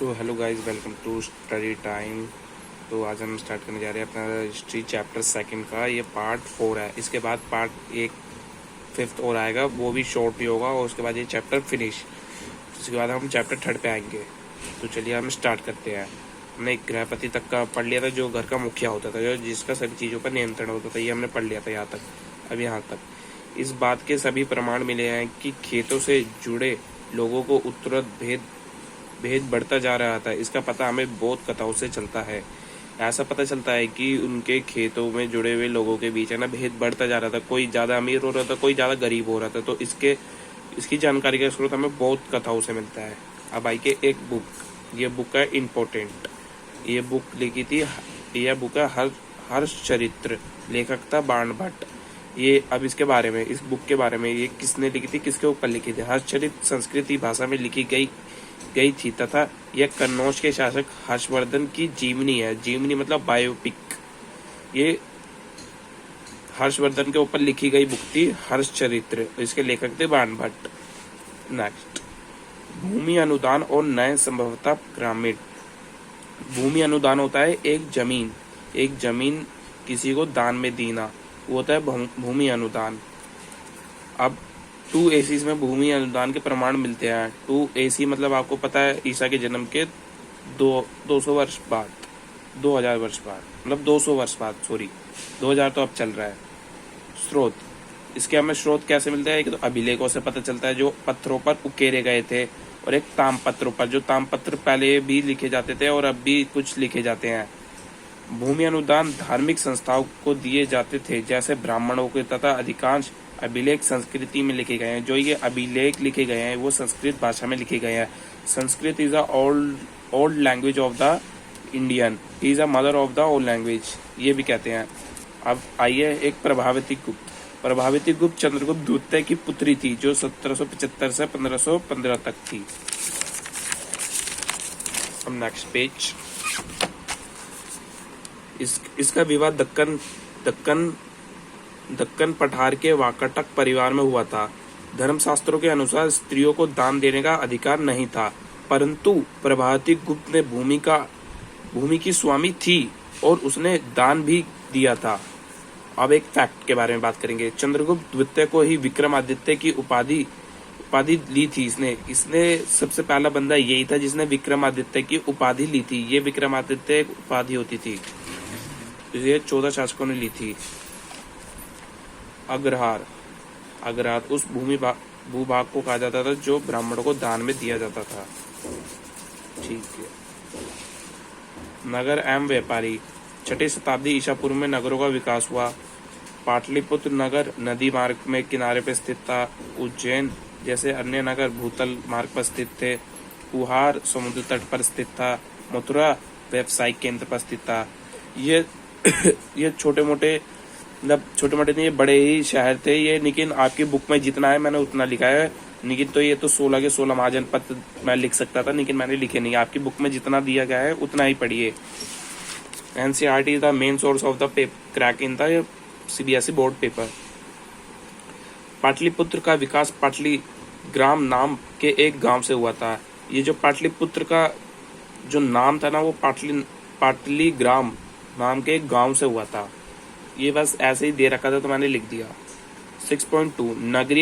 So hello guys, welcome to study time. तो आज हम स्टार्ट करने जा रहे हैं अपना हिस्ट्री चैप्टर सेकंड का। ये पार्ट 4 है। इसके बाद पार्ट एक फिफ्थ और आएगा, वो भी शॉर्ट ही होगा, और उसके बाद ये चैप्टर फिनिश। उसके बाद हम चैप्टर थर्ड पे आएंगे। तो चलिए हम स्टार्ट करते हैं। हमने एक गृहपति तक का पढ़ लिया था, जो घर का मुखिया होता था, जो जिसका सभी चीज़ों पर नियंत्रण होता था। ये हमने पढ़ लिया था यहाँ तक, अब यहाँ तक। इस बात के सभी प्रमाण मिले हैं कि खेतों से जुड़े लोगों को उत्तरोत्तर भेद बढ़ता जा रहा था। इसका पता हमें बौद्ध कथाओं से चलता है। ऐसा पता चलता है कि उनके खेतों में जुड़े हुए लोगों के बीच है ना, भेद बढ़ता जा रहा था। कोई ज़्यादा अमीर हो रहा था, कोई ज़्यादा गरीब हो रहा था। तो इसकी जानकारी का स्रोत हमें बौद्ध कथाओं से मिलता है। अब आई के एक बुक, ये बुक है इम्पोर्टेंट। ये बुक लिखी थी, यह बुक है हर्षचरित्र, लेखक था बाणभट्ट। ये अब इसके बारे में, इस बुक के बारे में, ये किसने लिखी थी, किसके ऊपर लिखी थी। हर्षचरित्र संस्कृत भाषा में लिखी गई थी तथा यह कन्नौज के शासक हर्षवर्धन की जीवनी है। जीवनी मतलब बायोपिक। ये हर्षवर्धन के ऊपर लिखी गई बुक थी हर्षचरित्र। इसके लेखक थे बाणभट्ट। नेक्स्ट, भूमि अनुदान और नए संभवतः ग्रामीण। भूमि अनुदान होता है एक जमीन किसी को दान में देना, वो होता है भूमि अनुदान। अब 2 AC में भूमि अनुदान के प्रमाण मिलते हैं। 2 AC मतलब आपको पता है, ईसा के जन्म के 200 वर्ष बाद, 2000 वर्ष बाद, मतलब 200 वर्ष बाद, सॉरी 2000 तो अब चल रहा है। स्रोत, इसके हमें स्रोत कैसे मिलते हैं? एक तो अभिलेखों से पता चलता है, जो पत्थरों पर उकेरे गए थे, और एक तामपत्रों पर, जो तामपत्र पहले भी लिखे जाते थे और अब भी कुछ लिखे जाते हैं। भूमि अनुदान धार्मिक संस्थाओं को दिए जाते थे, जैसे ब्राह्मणों के, तथा अधिकांश अभिलेख संस्कृति में लिखे गए हैं। जो ये अभिलेख लिखे गए हैं वो संस्कृत भाषा में लिखे गए हैं। Sanskrit is a old language of the Indian, is a mother of the old language, ये भी कहते हैं। अब आइए एक प्रभावती गुप्त चंद्रगुप्त द्वितीय की पुत्री थी, जो 1775 से 1515 तक थी। अब नेक्स्ट पेज। इसका विवाह दक्कन पठार के वाकाटक परिवार में हुआ था। धर्मशास्त्रों के अनुसार स्त्रियों को दान देने का अधिकार नहीं था, परंतु प्रभावती गुप्त ने भूमि की स्वामी थी और उसने दान भी दिया था। अब एक फैक्ट के बारे में बात करेंगे। चंद्रगुप्त द्वितीय को ही विक्रमादित्य की उपाधि ली थी। इसने सबसे पहला बंदा यही था जिसने विक्रमादित्य की उपाधि ली थी। ये विक्रमादित्य उपाधि होती थी, ये 14 शासकों ने ली थी। अग्रहार उस भूभाग को कहा जाता था जो ब्राह्मणों को दान में दिया जाता था। ठीक है। नगर एवं व्यापारी। 6वीं शताब्दी ईसा पूर्व में नगरों का विकास हुआ। पाटलिपुत्र नगर नदी मार्ग में किनारे पर स्थित था। उज्जैन जैसे अन्य नगर भूतल मार्ग पर स्थित थे। कुहार समुद्र तट पर स्थित था। मथुरा व्यावसायिक केंद्र पर स्थित था। ये छोटे मोटे नहीं, ये बड़े ही शहर थे ये। लेकिन आपकी बुक में जितना है मैंने उतना लिखा है। लेकिन तो ये तो 16 के 16 महाजनपद मैं लिख सकता था, लेकिन मैंने लिखे नहीं। आपकी बुक में जितना दिया गया है उतना ही पढ़िए। NCERT is the main source of the crack in the CBSE board paper. Pataliputra का विकास पाटली ग्राम नाम के एक गांव से हुआ था। ये जो पाटलिपुत्र का जो नाम था ना, वो पाटली ग्राम नाम के एक गांव से हुआ था। ये बस ऐसे ही दे रखा था तो मैंने लिख दिया। 6.2 नगरीय